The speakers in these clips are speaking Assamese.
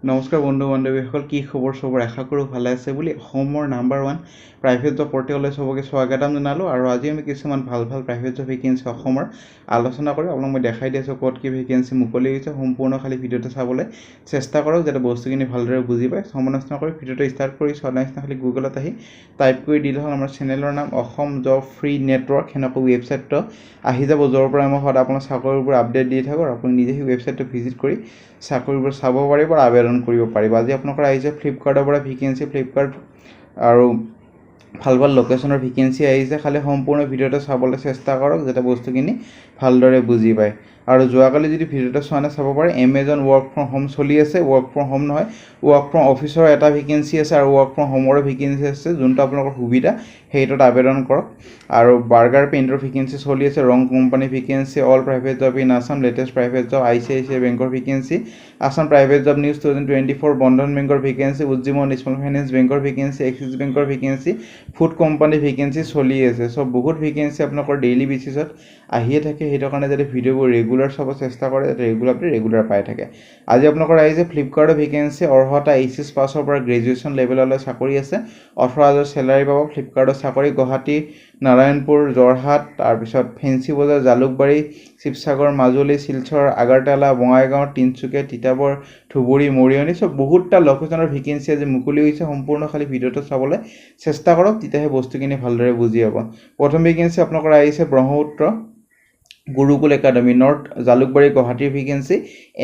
নমস্কাৰ বন্ধু বান্ধৱীসকল, কি খবৰ? চবৰ আশা কৰোঁ ভালে আছে বুলি অসমৰ নাম্বাৰ 1 প্ৰাইভেট জব পৰ্টেললৈ চবকে স্বাগতম জনালোঁ। আৰু আজি আমি কিছুমান ভাল প্ৰাইভেট জব ভেকেঞ্চি অসমৰ আলোচনা কৰি আপোনাক মই দেখাই দি আছোঁ ক'ত কি ভেকেঞ্চি মুকলি হৈছে। সম্পূৰ্ণ খালী ভিডিঅ'টো চাবলৈ চেষ্টা কৰক যাতে বস্তুখিনি ভালদৰে বুজি পায়। সময় নষ্ট নকৰি ভিডিঅ'টো ষ্টাৰ্ট কৰি চোৱাৰ নিচিনা খালী গুগলত আহি টাইপ কৰি দিলে হ'ল আমাৰ চেনেলৰ নাম অসম জব ফ্ৰী নেটৱৰ্ক। সেনেকৈ ৱেবছাইটটো আহি যাব, য'ৰ পৰা মই সদায় আপোনাৰ চাকৰিবোৰ আপডেট দি থাকোঁ। আপুনি নিজে সেই ৱেবছাইটটো ভিজিট কৰি চাকৰিবোৰ চাব পাৰিব আৰু আবেদন কৰিব পাৰিব। আজি আপোনালোকৰ আহিছে ফ্লিপকাৰ্টৰ পৰা ভেকেঞ্চি। ফ্লিপকাৰ্ট আৰু ভাল লোকেশ্যনৰ ভেকেঞ্চি আহিছে। খালি সম্পূৰ্ণ ভিডিঅ'টো চাবলৈ চেষ্টা কৰক যাতে বস্তুখিনি ভালদৰে বুজি পায়। আৰু যোৱাকালি যদি ভিডিঅ'টো চোৱা নাই চাব পাৰে, এমেজন ৱৰ্ক ফ্ৰম হোম চলি আছে। ৱৰ্ক ফ্ৰম হোম নহয়, ৱৰ্ক ফ্ৰম অফিচৰ এটা ভেকেঞ্চি আছে আৰু ৱৰ্ক ফ্ৰম হোমৰো ভেকেঞ্চি আছে। যোনটো আপোনালোকৰ সুবিধা সেইটোত আবেদন কৰক। আৰু বাৰ্গাৰ পেইণ্টৰ ভেকেঞ্চি চলি আছে। ৰং company vacancy, all private job in Assam, latest private job, ICICI বেংকৰ vacancy, Assam private job news 2024, বন্ধন বেংকৰ ভেকেঞ্চি, উজ্জীৱন স্মল ফাইনেন্স বেংকৰ ভেকেঞ্চি, এক্সিছ বেংকৰ ভেকেঞ্চি, ফুড কোম্পানী ভেকেঞ্চি চলি আছে। চ' বহুত ভেকেঞ্চি আপোনালোকৰ ডেইলি বেচিছত আহিয়ে থাকে। সেইটো কাৰণে যাতে ভিডিঅ'বোৰ ৰেগুলাৰ চাব চেষ্টা কৰে যাতে ৰেগুলাৰ পাই থাকে। আজি আপোনালোকৰ আহিছে ফ্লিপকাৰ্টৰ ভেকেঞ্চি। অৰ্হতা HS পাছৰ পৰা গ্ৰেজুৱেশ্যন লেভেললৈ চাকৰি আছে। 18,000 চেলাৰী পাব। ফ্লিপকাৰ্টৰ চাকৰি গুৱাহাটী, নাৰায়ণপুৰ, যোৰহাট, তাৰপিছত ফেঞ্চি বজাৰ, জালুকবাৰী, শিৱসাগৰ, মাজুলী, শিলচৰ, আগৰতলা, বঙাইগাঁও, তিনিচুকীয়া, তিতাবৰ, ধুবুৰী, মৰিয়নি। চব বহুতটা লোকেশ্যনৰ ভেকেঞ্চি আজি মুকলি হৈছে। সম্পূৰ্ণ খালী ভিডিঅ'টো চাবলৈ চেষ্টা কৰক, তেতিয়াহে বস্তুখিনি ভালদৰে বুজি পাব। প্ৰথম ভেকেঞ্চি আপোনালোকৰ আহিছে ব্ৰহ্মপুত্ৰ গুৰুকুল একাডেমি, নৰ্থ জালুকবাৰী, গুৱাহাটীৰ vacancy.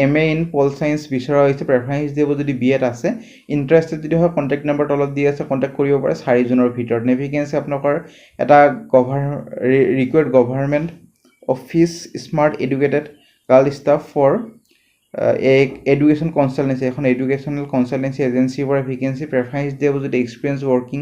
MA in Paul science বিচৰা হৈছে। প্ৰেফাৰেঞ্চ দিব যদি BEd আছে। ইণ্টাৰেষ্টেড যদি হয় কণ্টেক্ট নাম্বাৰ তলত দি আছে, কণ্টেক্ট কৰিব পাৰে 4 জুনৰ ভিতৰত। ভেকেঞ্চি আপোনালোকৰ এটা required government office smart educated girl staff for education consultancy, এখন এডুকেশ্যনেল কনচালটেঞ্চি এজেঞ্চিৰ পৰা ভেকেঞ্চি। প্ৰেফাৰেঞ্চ দিব যদি এক্সপিৰিয়েঞ্চ ৱৰ্কিং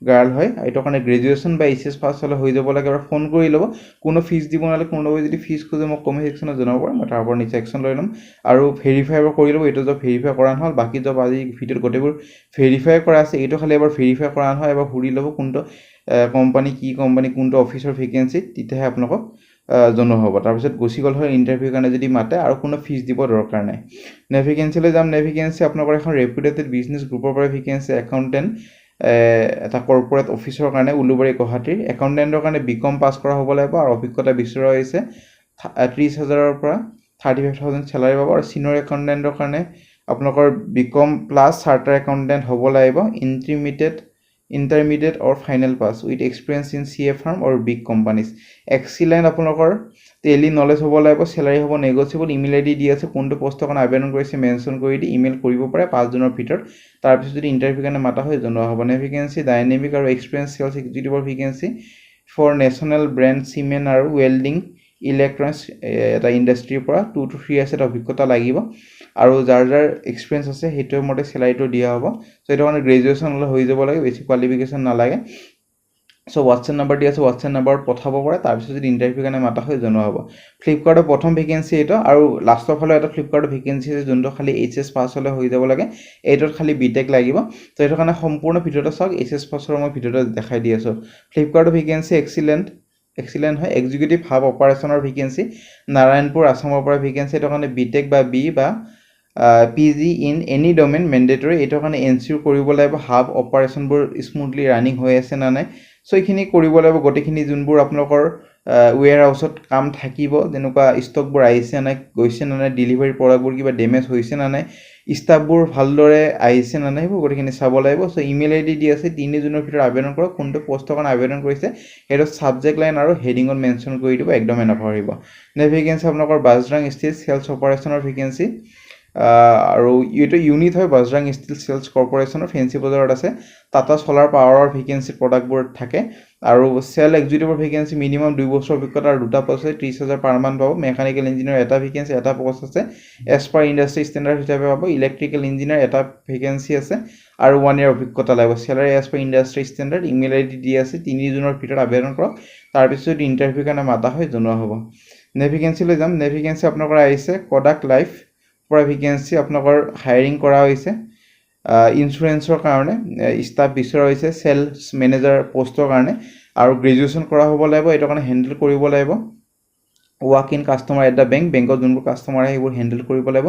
গাৰ্ল হয়। এইটো কাৰণে গ্ৰেজুৱেশ্যন বা HS পাছ হ'লে হৈ যাব লাগে। আৰু ফোন কৰি ল'ব, কোনো ফিজ দিব নালাগে। কোনোবাই যদি ফিজ খোজে মোক কমেণ্ট ছেকশ্যনত জনাব পাৰে, মই তাৰ পৰা নিশ্চয় একশ্যন লৈ ল'ম। আৰু ভেৰিফাই কৰি ল'ব, এইটো জব ভেৰিফাই কৰা নহ'ল। বাকী জব আজি ভিডিঅ'ত গোটেইবোৰ ভেৰিফাই কৰা আছে। এইটো খালি এবাৰ ভেৰিফাই কৰা নহয়, এবাৰ সুধি ল'ব কোনটো কোম্পানী, কি কোম্পানী, কোনটো অফিচৰ ভেকেঞ্চি, তেতিয়াহে আপোনালোকক জনোৱা হ'ব। তাৰপিছত গুচি গ'ল হয় ইণ্টাৰভিউৰ কাৰণে যদি মাতে, আৰু কোনো ফিজ দিব দৰকাৰ নাই। ভেকেঞ্চিলৈ যাম। ভেকেঞ্চি আপোনালোকৰ এখন ৰেপুটেটেড বিজনেছ গ্ৰুপৰ পৰা ভেকেঞ্চি। একাউণ্টেণ্ট, এটা কৰ্পৰেট অফিচৰ কাৰণে, উলুবাৰী, গুৱাহাটীৰ। একাউণ্টেণ্টৰ কাৰণে BCom পাছ কৰা হ'ব লাগিব আৰু অভিজ্ঞতা বিচৰা হৈছে। 30,000 পৰা 35,000 চেলাৰী পাব। আৰু চিনিয়ৰ একাউণ্টেণ্টৰ কাৰণে আপোনালোকৰ BCom প্লাছ চাৰ্টাৰ একাউণ্টেণ্ট হ'ব লাগিব। Intermediate or final pass with experience in CA firm আৰু বিগ কোম্পানীজ। এক্সিলেণ্ট আপোনালোকৰ টেলি নলেজ হ'ব লাগিব। চেলাৰী হ'ব নেগচিয়েবল। ইমেইল ID দি আছে, কোনটো পষ্টৰ কাৰণে আবেদন কৰিছে মেনশ্যন কৰি দি ইমেইল কৰিব পাৰে 5 জুনৰ ভিতৰত। তাৰপিছত যদি ইণ্টাৰভিউৰ কাৰণে মাতা হয় জনোৱা হ'ব। ভেকেঞ্চি ডাইনেমিক আৰু এক্সপিৰিয়েঞ্চ চেলছ এক্সিকিউটিভৰ vacancy for national brand cement আৰু ৱেল্ডিং ইলেক্ট্ৰনিক্স এটা ইণ্ডাষ্ট্ৰীৰ পৰা 2 to 3 years এটা অভিজ্ঞতা লাগিব। আৰু যাৰ এক্সপিৰিয়েঞ্চ আছে সেইটোৰ মতে চেলাৰীটো দিয়া হ'ব। চ' এইটো কাৰণে গ্ৰেজুৱেশ্যন হ'লে হৈ যাব লাগে, বেছি কোৱালিফিকেশ্যন নালাগে। চ' হোৱাটছএপ নাম্বাৰ দি আছে, হোৱাটছএপ নাম্বাৰত পঠাব পাৰে। তাৰপিছত যদি ইণ্টাৰভিউৰ কাৰণে মাতা হয় জনোৱা হ'ব। ফ্লিপকাৰ্টৰ প্ৰথম ভেকেঞ্চি এইটো। আৰু লাষ্টৰ ফালে এটা ফ্লিপকাৰ্টৰ ভেকেঞ্চি আছে যোনটো খালি HS পাছ হ'লে হৈ যাব লাগে। এইটোত খালি BTech লাগিব। ত' এইটো কাৰণে সম্পূৰ্ণ ভিডিঅ'টো চাওক। HS পাছৰ মই ভিডিঅ'টো দেখাই দি আছোঁ। ফ্লিপকাৰ্টৰ ভেকেঞ্চি এক্সিলেণ্ট হয়। এক্সিকিউটিভ হাব অপাৰেশ্যনৰ ভেকেঞ্চি, নাৰায়ণপুৰ, আছামৰ পৰা ভেকেঞ্চি। এইটো কাৰণে BTech বা B বা PG in any domain mandatory. এইটোৰ কাৰণে এনচিঅ'ৰ কৰিব লাগিব হাব অপাৰেশ্যনবোৰ স্মুথলি ৰানিং হৈ আছে নে নাই। চ' এইখিনি কৰিব লাগিব। গোটেইখিনি যোনবোৰ আপোনালোকৰ ৱেৰ হাউচত কাম থাকিব, যেনেকুৱা ষ্টকবোৰ আহিছে নাই, গৈছে নে নাই, ডেলিভাৰী প্ৰডাক্টবোৰ কিবা ডেমেজ হৈছে নে নাই, ষ্টাফবোৰ ভালদৰে আহিছে নে নাই, সেইবোৰ গোটেইখিনি চাব লাগিব। চ' ইমেইল ID দি আছে, 3 জুনৰ ভিতৰত আবেদন কৰক। কোনটো পষ্টৰ কাৰণে আবেদন কৰিছে সেইটো ছাবজেক্ট লাইন আৰু হেডিঙত মেনশ্যন কৰি দিব, একদমেই নাপাহৰিব। ভেকেঞ্চি আপোনালোকৰ বাজৰাং ষ্টিল চেলছ অপাৰেশ্যনৰ ভেকেঞ্চি। আৰু এইটো ইউনিট হয় বাজৰাং ষ্টিল চেলছ কৰ্পৰেশ্যনৰ, ফেঞ্চি বজাৰত আছে। টাটা চলাৰ পাৱাৰৰ ভেকেঞ্চি প্ৰডাক্টবোৰ থাকে। আৰু চেল এক্সিকিউটিভৰ ভেকেঞ্চি মিনিমাম 2 বছৰ অভিজ্ঞতা আৰু 2টা পষ্ট আছে। 30,000 পাৰ মান্থ পাব। মেকানিকেল ইঞ্জিনিয়াৰ এটা ভেকেঞ্চি, এটা পষ্ট আছে। এজ পাৰ ইণ্ডাষ্ট্ৰী ষ্টেণ্ডাৰ্ড হিচাপে পাব। ইলেক্ট্ৰিকেল ইঞ্জিনিয়াৰ এটা ভেকেঞ্চি আছে আৰু 1 year অভিজ্ঞতা লাগিব। Salary as per industry standard. Email ID দি আছে, 3 জুনৰ ভিতৰত আবেদন কৰক। তাৰপিছত যদি ইণ্টাৰভিউৰ কাৰণে মাতা হয় জনোৱা হ'ব। ভেকেঞ্চিলৈ যাম। ভেকেঞ্চি আপোনালোকৰ আহিছে কোডাক লাইফ পৰা ভেকেঞ্চি আপোনালোকৰ হায়াৰিং কৰা হৈছে। ইঞ্চুৰেঞ্চৰ কাৰণে ষ্টাফ বিচৰা হৈছে, চেলছ মেনেজাৰ পষ্টৰ কাৰণে। আৰু গ্ৰেজুৱেশ্যন কৰা হ'ব লাগিব। এইটো কাৰণে হেণ্ডেল কৰিব লাগিব। Walk in customer at the বেংকত যোনবোৰ কাষ্টমাৰ আহে সেইবোৰ হেণ্ডেল কৰিব লাগিব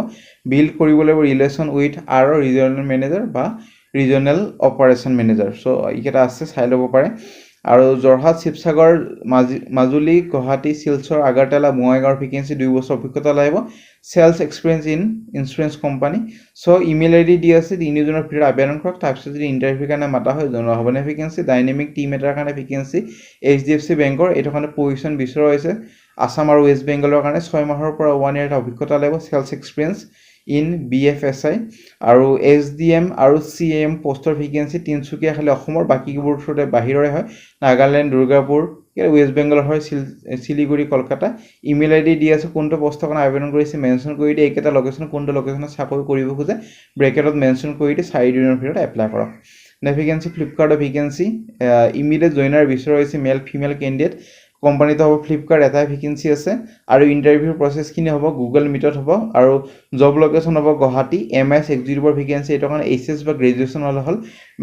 বিল্ড কৰিব লাগিব ৰিলেশ্যন উইথ আৰু ৰিজনেল মেনেজাৰ বা ৰিজনেল অপাৰেশ্যন মেনেজাৰ চ' এইকেইটা আছে চাই ল'ব পাৰে আৰু যোৰহাট শিৱসাগৰ মাজুলী গুৱাহাটী শিলচৰ আগৰতলা বঙাইগাঁৱৰ ভেকেঞ্চি 2 বছৰ অভিজ্ঞতা লাগিব sales experience in insurance company চ' ইমেইল আই ডি দি আছে তিনিজনৰ ভিতৰত আবেদন কৰক তাৰপিছত যদি ইণ্টাৰভিউৰ কাৰণে মাতা হয় জনোৱা হ'ব ভেকেঞ্চি ডাইনেমিক টিম এটাৰ কাৰণে ভেকেঞ্চি HDFC বেংকৰ এইটো কাৰণে পজিশ্যন বিচৰা হৈছে আসাম আৰু ৱেষ্ট বেংগলৰ কাৰণে 6 মাহৰ পৰা 1 ইয়াৰ অভিজ্ঞতা লাগিব চেলছ এক্সপিৰিয়েঞ্চ ইন BFSI আৰু SDM আৰু CAM পোষ্টৰ ভেকেঞ্চি তিনিচুকীয়া খালি অসমৰ বাকীবোৰ থ্ৰুতে বাহিৰৰে হয় নাগালেণ্ড দুৰ্গাপুৰ ৱেষ্ট বেংগলৰ হয় Siliguri Kolkata email I D দি আছে কোনটো পোষ্টৰ কাৰণে আবেদন কৰিছে মেনশ্যন কৰি দিয়ে এইকেইটা লোকেশ্যন কোনটো লোকেশ্যনত চাকৰি কৰিব খোজে ব্ৰেকেটত মেনশ্যন কৰি দিয়ে 4 দিনৰ ভিতৰত এপ্লাই কৰক ভেকেঞ্চি ফ্লিপকাৰ্টৰ ভেকেঞ্চি ইমিডিয়েট জইনাৰ বিচৰা হৈছে মেল ফিমেল কেণ্ডিডেট কোম্পানীটো হ'ব ফ্লিপকাৰ্ট এটাই ভেকেঞ্চি আছে আৰু ইণ্টাৰভিউৰ প্ৰচেছখিনি হ'ব গুগল মিটত হ'ব আৰু জব লোকেশ্যন হ'ব গুৱাহাটী MS এক্সিকিউটিভৰ ভেকেঞ্চি এইটো কাৰণে HS বা গ্ৰেজুৱেশ্যন হ'লে হ'ল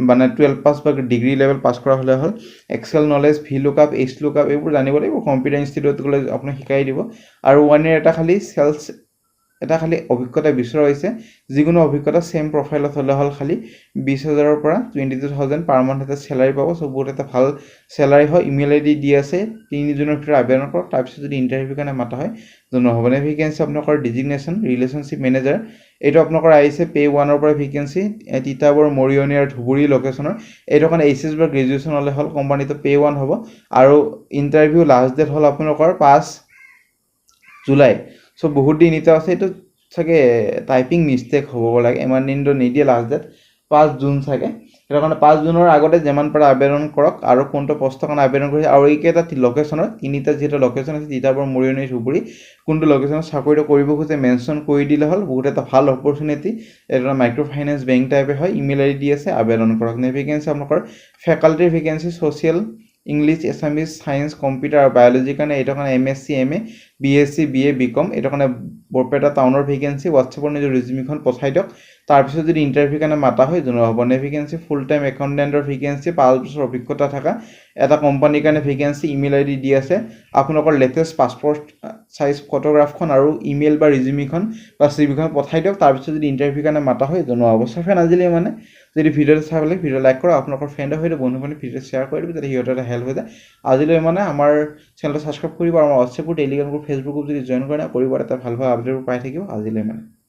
মানে 12 পাছ বা ডিগ্ৰী লেভেল পাছ কৰা হ'লে হ'ল এক্সেল নলেজ VLOOKUP HLOOKUP এইবোৰ জানিব লাগিব কম্পিউটাৰ ইনষ্টিটিউট গ'লে আপোনাক শিকাই দিব আৰু 1 ইয়াৰ এটা খালি চেলছ এটা খালি অভিজ্ঞতা বিচৰা হৈছে যিকোনো অভিজ্ঞতা সেম প্ৰফাইলত হ'লে হ'ল খালি 20,000ৰ পৰা 22,000 পাৰ মান্থ এটা চেলাৰী পাব চ' বহুত এটা ভাল চেলাৰী হয় ইমেইল আই ডি দি আছে তিনিজনৰ ভিতৰত আবেদন কৰক তাৰপিছত যদি ইণ্টাৰভিউ কাৰণে মাতা হয় জনোৱা হ'ব ভেকেঞ্চি আপোনালোকৰ ডিজিগনেশ্যন ৰিলেশ্যনশ্বিপ মেনেজাৰ এইটো আপোনালোকৰ আহিছে পে 1ৰ পৰা ভেকেঞ্চি তিতাবৰ মৰিয়নি আৰু ধুবুৰী লোকেশ্যনৰ এইটো কাৰণে HS বা গ্ৰেজুৱেশ্যন হ'লে হ'ল কোম্পানীটো পে 1 হ'ব আৰু ইণ্টাৰভিউ লাষ্ট ডেট হ'ল আপোনালোকৰ 5 জুলাই চ' বহুত দিন এতিয়া আছে এইটো চাগে টাইপিং মিষ্টেক হ'ব লাগে ইমান দিনটো নিদিয়ে লাষ্ট ডেট 5 জুন চাগে সেইটো কাৰণে 5 জুনৰ আগতে যিমান পাৰে আবেদন কৰক আৰু কোনটো পোষ্টৰ কাৰণে আবেদন কৰিছে আৰু এইকেইটা লোকেশ্যনৰ তিনিটা যিহেতু লোকেশ্যন আছে তিতাবৰ মৰিয়নি ধুবুৰী কোনটো লোকেশ্যনত চাকৰিটো কৰিব খোজে মেনশ্যন কৰি দিলে হ'ল বহুত এটা ভাল অপৰচুনিটি এটা মাইক্ৰ' ফাইনেন্স বেংক টাইপে হয় ইমেইল আই ডি দি আছে আবেদন কৰক ভেকেঞ্চি আপোনালোকৰ ফেকাল্টিৰ vacancy social English Assamese science computer আৰু বায়'লজিৰ কাৰণে এইটো কাৰণে MSc MA BSc BA BCom এইটো কাৰণে বৰপেটা টাউনৰ ভেকেঞ্চি হোৱাটছএপৰ নিজৰ ৰিজিউমিখন পঠাই দিয়ক তাৰপিছত যদি ইণ্টাৰভিউ কাৰণে মাতা হয় জনোৱা হ'ব ভেকেঞ্চি ফুল টাইম একাউণ্টেণ্টৰ ভেকেঞ্চি 5 বছৰ অভিজ্ঞতা থকা এটা কোম্পানীৰ কাৰণে ভেকেঞ্চি ইমেইল আই ডি দি আছে আপোনালোকৰ লেটেষ্ট পাছপৰ্ট চাইজ ফটোগ্ৰাফখন আৰু ইমেইল বা ৰিজিউমিখন বা CVখন পঠাই দিয়ক তাৰপিছত যদি ইণ্টাৰভিউ কাৰণে মাতা হয় জনোৱা হ'ব চ' ফ্ৰেণ্ড আজিলৈ মানে যদি ভিডিঅ'টো চাই পেলাই ভিডিঅ' লাইক কৰক আপোনালোকৰ ফ্ৰেণ্ডৰ সৈতে বন্ধু বান্ধৱী ভিডিঅ' শ্বেয়াৰ কৰি দিব যাতে সিহঁতৰ এটা হেল্প হৈ যায় আজিলৈ মানে আমাৰ চেনেলটো ছাবস্ক্ৰাইব কৰিব আৰু আমাৰ WhatsApp group Telegram group Facebook group যদি জইন কৰে কৰিব এটা ভাল আপডেটবোৰ পাই থাকিব আজিলৈ মানে